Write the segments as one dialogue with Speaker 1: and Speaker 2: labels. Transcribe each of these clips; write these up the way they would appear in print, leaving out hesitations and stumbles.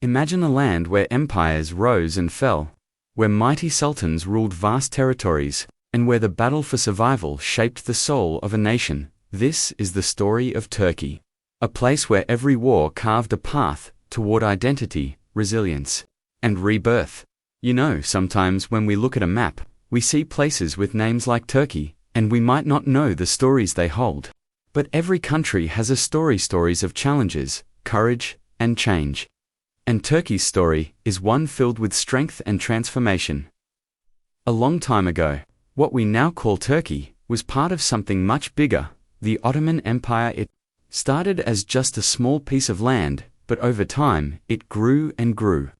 Speaker 1: Imagine a land where empires rose and fell, where mighty sultans ruled vast territories, and where the battle for survival shaped the soul of a nation. This is the story of Turkey, a place where every war carved a path toward identity, resilience, and rebirth. You know, sometimes when we look at a map, we see places with names like Turkey, and we might not know the stories they hold. But every country has a stories of challenges, courage, and change. And Turkey's story is one filled with strength and transformation. A long time ago, what we now call Turkey was part of something much bigger, the Ottoman Empire. It started as just a small piece of land, but over time, it grew and grew.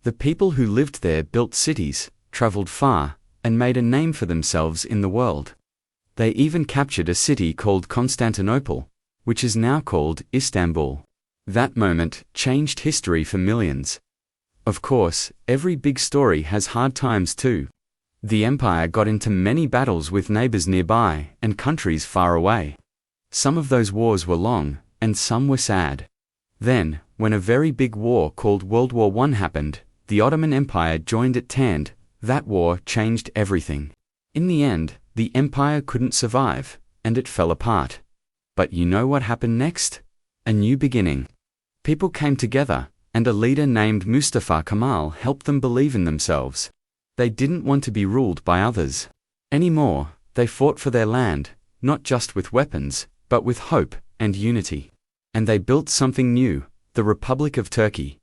Speaker 1: The people who lived there built cities, traveled far, and made a name for themselves in the world. They even captured a city called Constantinople, which is now called Istanbul. That moment changed history for millions. Of course, every big story has hard times too. The empire got into many battles with neighbors nearby and countries far away. Some of those wars were long, and some were sad. Then, when a very big war called World War I happened, the Ottoman Empire joined its hand. That war changed everything. In the end, the empire couldn't survive, and it fell apart. But you know what happened next? A new beginning. People came together, and a leader named Mustafa Kemal helped them believe in themselves. They didn't want to be ruled by others anymore. They fought for their land, not just with weapons, but with hope and unity. And they built something new, the Republic of Turkey.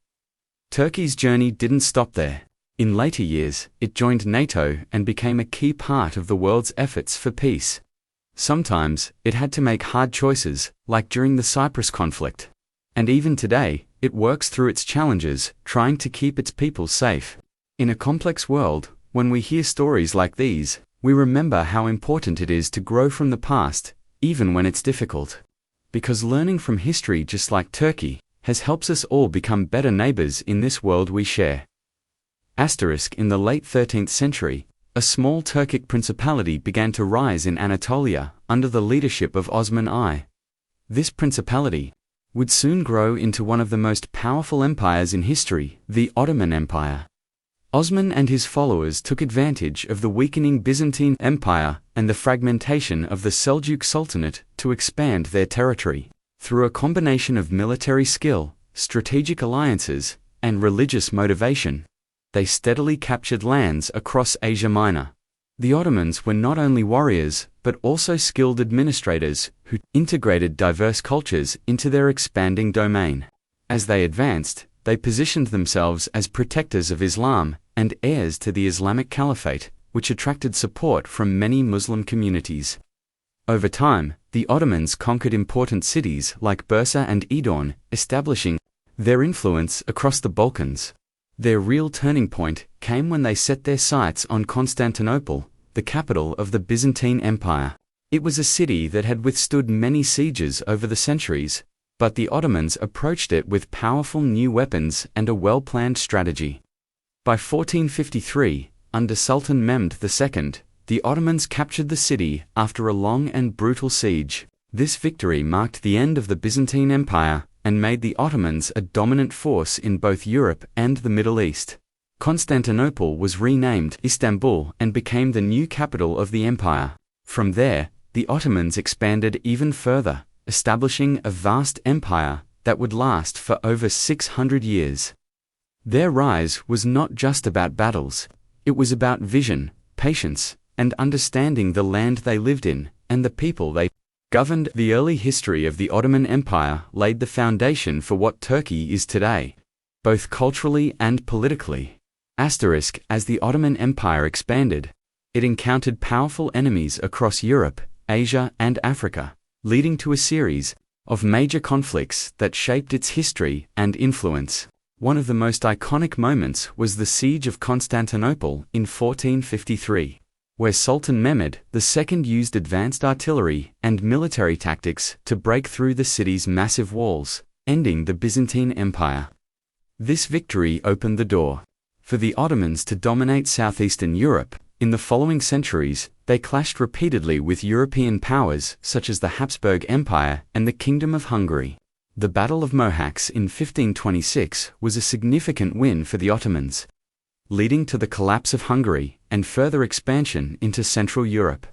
Speaker 1: Turkey's journey didn't stop there. In later years, it joined NATO and became a key part of the world's efforts for peace. Sometimes, it had to make hard choices, like during the Cyprus conflict. And even today, it works through its challenges, trying to keep its people safe. In a complex world, when we hear stories like these, we remember how important it is to grow from the past, even when it's difficult. Because learning from history, just like Turkey, has helped us all become better neighbors in this world we share. In the late 13th century, a small Turkic principality began to rise in Anatolia under the leadership of Osman I. This principality would soon grow into one of the most powerful empires in history, the Ottoman Empire. Osman and his followers took advantage of the weakening Byzantine Empire and the fragmentation of the Seljuk Sultanate to expand their territory. Through a combination of military skill, strategic alliances, and religious motivation, they steadily captured lands across Asia Minor. The Ottomans were not only warriors, but also skilled administrators who integrated diverse cultures into their expanding domain. As they advanced, they positioned themselves as protectors of Islam and heirs to the Islamic Caliphate, which attracted support from many Muslim communities. Over time, the Ottomans conquered important cities like Bursa and Edirne, establishing their influence across the Balkans. Their real turning point came when they set their sights on Constantinople, the capital of the Byzantine Empire. It was a city that had withstood many sieges over the centuries, but the Ottomans approached it with powerful new weapons and a well-planned strategy. By 1453, under Sultan Mehmed II, the Ottomans captured the city after a long and brutal siege. This victory marked the end of the Byzantine Empire and made the Ottomans a dominant force in both Europe and the Middle East. Constantinople was renamed Istanbul and became the new capital of the empire. From there, the Ottomans expanded even further, establishing a vast empire that would last for over 600 years. Their rise was not just about battles. It was about vision, patience, and understanding the land they lived in and the people they governed. The early history of the Ottoman Empire laid the foundation for what Turkey is today, both culturally and politically. As the Ottoman Empire expanded, it encountered powerful enemies across Europe, Asia, and Africa, leading to a series of major conflicts that shaped its history and influence. One of the most iconic moments was the Siege of Constantinople in 1453. Where Sultan Mehmed II used advanced artillery and military tactics to break through the city's massive walls, ending the Byzantine Empire. This victory opened the door for the Ottomans to dominate southeastern Europe. In the following centuries, they clashed repeatedly with European powers such as the Habsburg Empire and the Kingdom of Hungary. The Battle of Mohacs in 1526 was a significant win for the Ottomans, leading to the collapse of Hungary and further expansion into Central Europe.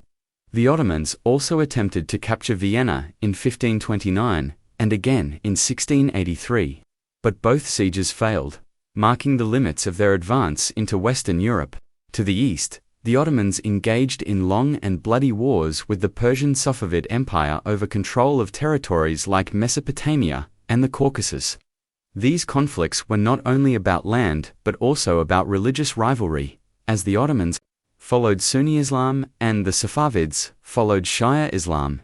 Speaker 1: The Ottomans also attempted to capture Vienna in 1529 and again in 1683, but both sieges failed, marking the limits of their advance into Western Europe. To the east, the Ottomans engaged in long and bloody wars with the Persian Safavid Empire over control of territories like Mesopotamia and the Caucasus. These conflicts were not only about land but also about religious rivalry, as the Ottomans followed Sunni Islam and the Safavids followed Shia Islam.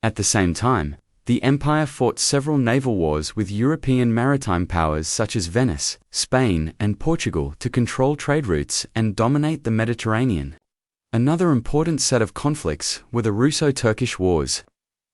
Speaker 1: At the same time, the empire fought several naval wars with European maritime powers such as Venice, Spain, and Portugal to control trade routes and dominate the Mediterranean. Another important set of conflicts were the Russo-Turkish Wars,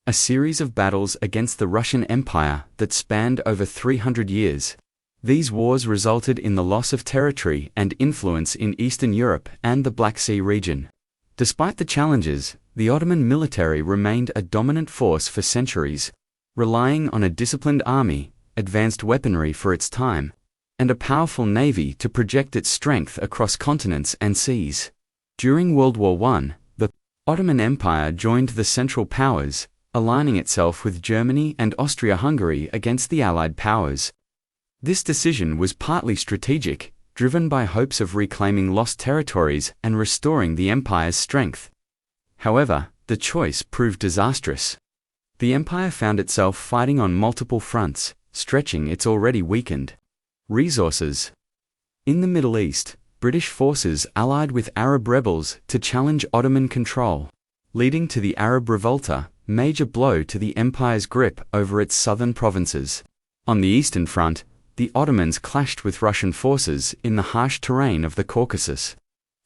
Speaker 1: a series of battles against the Russian Empire that spanned over 300 years. These wars resulted in the loss of territory and influence in Eastern Europe and the Black Sea region. Despite the challenges, the Ottoman military remained a dominant force for centuries, relying on a disciplined army, advanced weaponry for its time, and a powerful navy to project its strength across continents and seas. During World War I, the Ottoman Empire joined the Central Powers, aligning itself with Germany and Austria-Hungary against the Allied powers. This decision was partly strategic, driven by hopes of reclaiming lost territories and restoring the empire's strength. However, the choice proved disastrous. The empire found itself fighting on multiple fronts, stretching its already weakened resources. In the Middle East, British forces allied with Arab rebels to challenge Ottoman control, leading to the Arab Revolt, a major blow to the empire's grip over its southern provinces. On the Eastern Front, the Ottomans clashed with Russian forces in the harsh terrain of the Caucasus,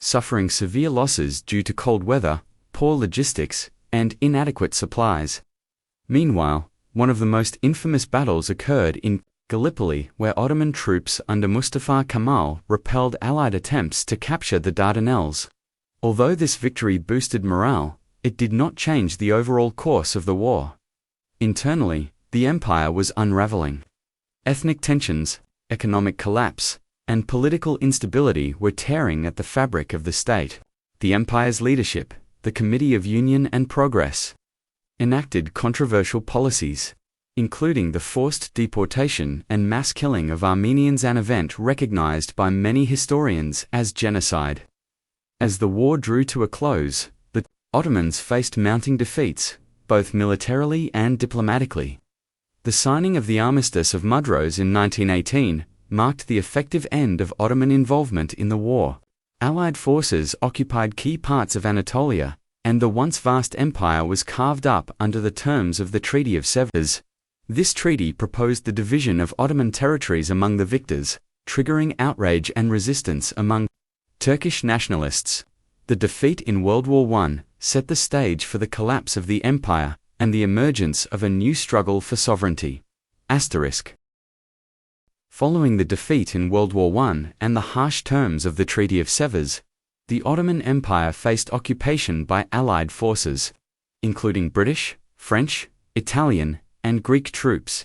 Speaker 1: suffering severe losses due to cold weather, poor logistics, and inadequate supplies. Meanwhile, one of the most infamous battles occurred in Gallipoli, where Ottoman troops under Mustafa Kemal repelled Allied attempts to capture the Dardanelles. Although this victory boosted morale, it did not change the overall course of the war. Internally, the empire was unraveling. Ethnic tensions, economic collapse, and political instability were tearing at the fabric of the state. The empire's leadership, the Committee of Union and Progress, enacted controversial policies, including the forced deportation and mass killing of Armenians, an event recognized by many historians as genocide. As the war drew to a close, the Ottomans faced mounting defeats, both militarily and diplomatically. The signing of the Armistice of Mudros in 1918 marked the effective end of Ottoman involvement in the war. Allied forces occupied key parts of Anatolia, and the once vast empire was carved up under the terms of the Treaty of Sevres. This treaty proposed the division of Ottoman territories among the victors, triggering outrage and resistance among Turkish nationalists. The defeat in World War I set the stage for the collapse of the empire and the emergence of a new struggle for sovereignty. Following the defeat in World War I and the harsh terms of the Treaty of Sevres, the Ottoman Empire faced occupation by Allied forces, including British, French, Italian, and Greek troops.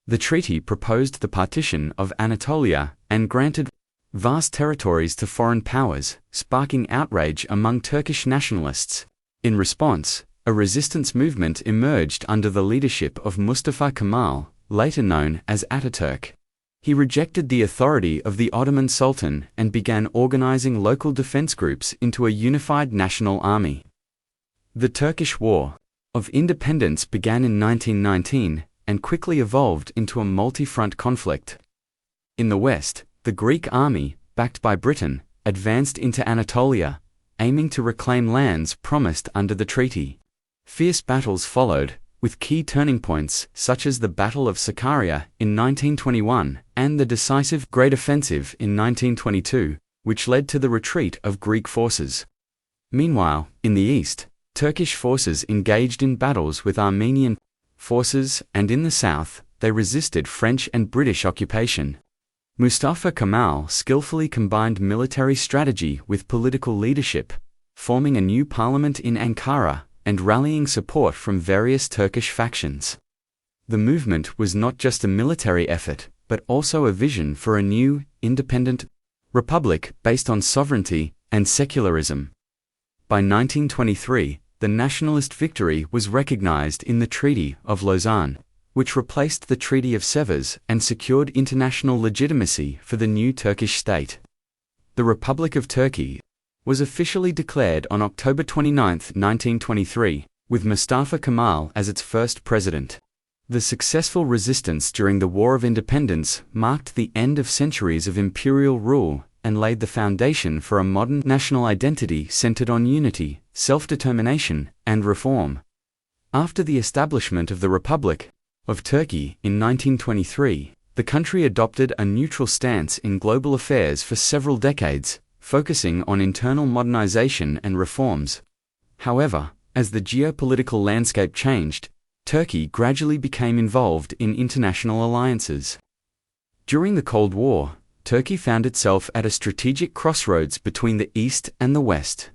Speaker 1: The treaty proposed the partition of Anatolia and granted vast territories to foreign powers, sparking outrage among Turkish nationalists. In response, a resistance movement emerged under the leadership of Mustafa Kemal, later known as Ataturk. He rejected the authority of the Ottoman Sultan and began organizing local defense groups into a unified national army. The Turkish War of Independence began in 1919 and quickly evolved into a multi-front conflict. In the west, the Greek army, backed by Britain, advanced into Anatolia, aiming to reclaim lands promised under the treaty. Fierce battles followed, with key turning points such as the Battle of Sakarya in 1921 and the decisive Great Offensive in 1922, which led to the retreat of Greek forces. Meanwhile, in the east, Turkish forces engaged in battles with Armenian forces, and in the south, they resisted French and British occupation. Mustafa Kemal skillfully combined military strategy with political leadership, forming a new parliament in Ankara and rallying support from various Turkish factions. The movement was not just a military effort, but also a vision for a new, independent republic based on sovereignty and secularism. By 1923, the nationalist victory was recognized in the Treaty of Lausanne, which replaced the Treaty of Sevres and secured international legitimacy for the new Turkish state. The Republic of Turkey was officially declared on October 29, 1923, with Mustafa Kemal as its first president. The successful resistance during the War of Independence marked the end of centuries of imperial rule and laid the foundation for a modern national identity centered on unity, self-determination, and reform. After the establishment of the Republic of Turkey in 1923, the country adopted a neutral stance in global affairs for several decades, focusing on internal modernization and reforms. However, as the geopolitical landscape changed, Turkey gradually became involved in international alliances. During the Cold War, Turkey found itself at a strategic crossroads between the East and the West.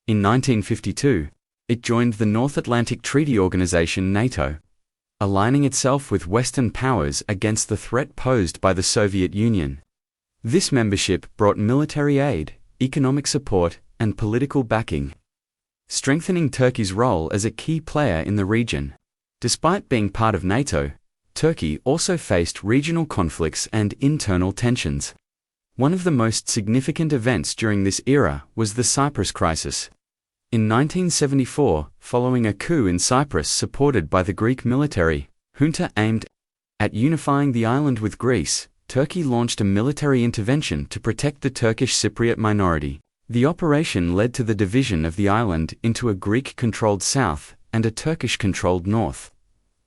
Speaker 1: In 1952, it joined the North Atlantic Treaty Organization NATO, aligning itself with Western powers against the threat posed by the Soviet Union. This membership brought military aid, economic support, and political backing, strengthening Turkey's role as a key player in the region. Despite being part of NATO, Turkey also faced regional conflicts and internal tensions. One of the most significant events during this era was the Cyprus crisis. In 1974, following a coup in Cyprus supported by the Greek military junta aimed at unifying the island with Greece, Turkey launched a military intervention to protect the Turkish Cypriot minority. The operation led to the division of the island into a Greek-controlled south and a Turkish-controlled north,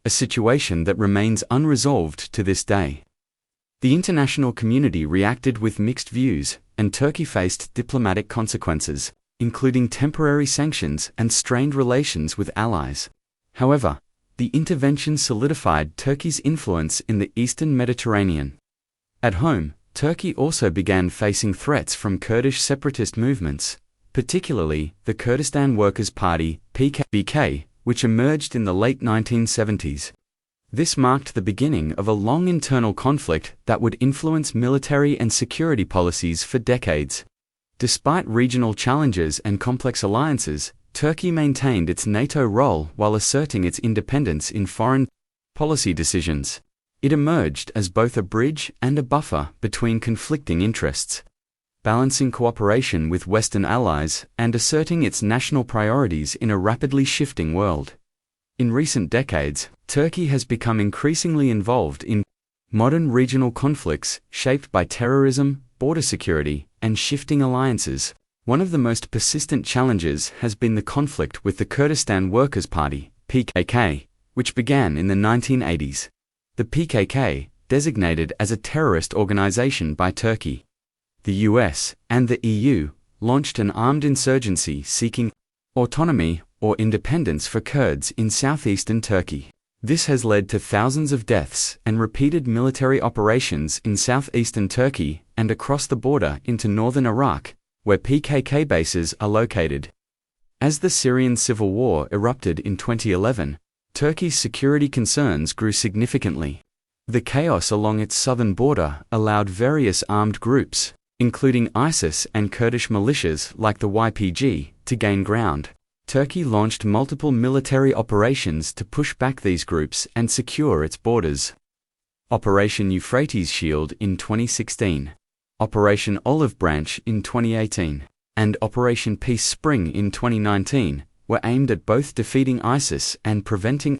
Speaker 1: a situation that remains unresolved to this day. The international community reacted with mixed views, and Turkey faced diplomatic consequences, including temporary sanctions and strained relations with allies. However, the intervention solidified Turkey's influence in the eastern Mediterranean. At home, Turkey also began facing threats from Kurdish separatist movements, particularly the Kurdistan Workers' Party (PKK), which emerged in the late 1970s. This marked the beginning of a long internal conflict that would influence military and security policies for decades. Despite regional challenges and complex alliances, Turkey maintained its NATO role while asserting its independence in foreign policy decisions. It emerged as both a bridge and a buffer between conflicting interests, balancing cooperation with Western allies and asserting its national priorities in a rapidly shifting world. In recent decades, Turkey has become increasingly involved in modern regional conflicts shaped by terrorism, border security, and shifting alliances. One of the most persistent challenges has been the conflict with the Kurdistan Workers' Party (PKK), which began in the 1980s. The PKK, designated as a terrorist organization by Turkey, the US, and the EU, launched an armed insurgency seeking autonomy or independence for Kurds in southeastern Turkey. This has led to thousands of deaths and repeated military operations in southeastern Turkey and across the border into northern Iraq, where PKK bases are located. As the Syrian civil war erupted in 2011, Turkey's security concerns grew significantly. The chaos along its southern border allowed various armed groups, including ISIS and Kurdish militias like the YPG, to gain ground. Turkey launched multiple military operations to push back these groups and secure its borders. Operation Euphrates Shield in 2016, Operation Olive Branch in 2018, and Operation Peace Spring in 2019 were aimed at both defeating ISIS and preventing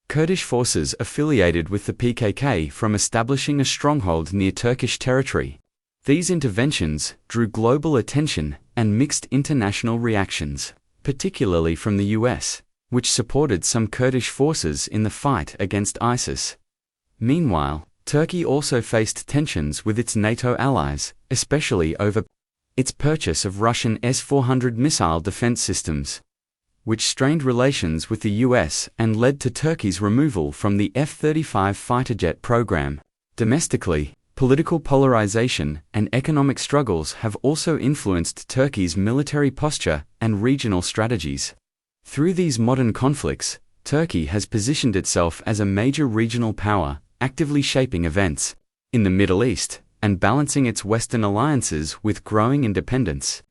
Speaker 1: Kurdish forces affiliated with the PKK from establishing a stronghold near Turkish territory. These interventions drew global attention and mixed international reactions, particularly from the US, which supported some Kurdish forces in the fight against ISIS. Meanwhile, Turkey also faced tensions with its NATO allies, especially over its purchase of Russian S-400 missile defense systems, which strained relations with the US and led to Turkey's removal from the F-35 fighter jet program. Domestically, political polarization and economic struggles have also influenced Turkey's military posture and regional strategies. Through these modern conflicts, Turkey has positioned itself as a major regional power, actively shaping events in the Middle East and balancing its Western alliances with growing independence.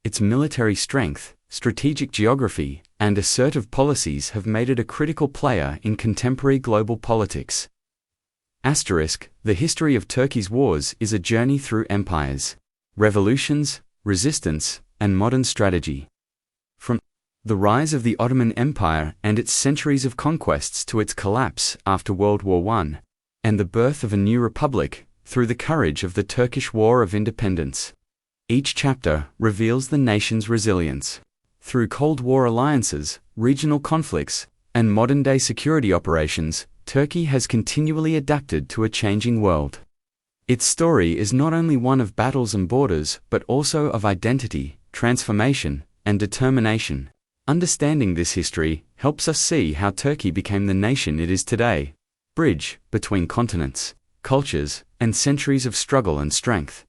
Speaker 1: Its military strength, strategic geography, and assertive policies have made it a critical player in contemporary global politics. The history of Turkey's wars is a journey through empires, revolutions, resistance, and modern strategy. From the rise of the Ottoman Empire and its centuries of conquests to its collapse after World War I, and the birth of a new republic through the courage of the Turkish War of Independence. Each chapter reveals the nation's resilience. Through Cold War alliances, regional conflicts, and modern-day security operations, Turkey has continually adapted to a changing world. Its story is not only one of battles and borders, but also of identity, transformation, and determination. Understanding this history helps us see how Turkey became the nation it is today. Bridge between continents, cultures, and centuries of struggle and strength.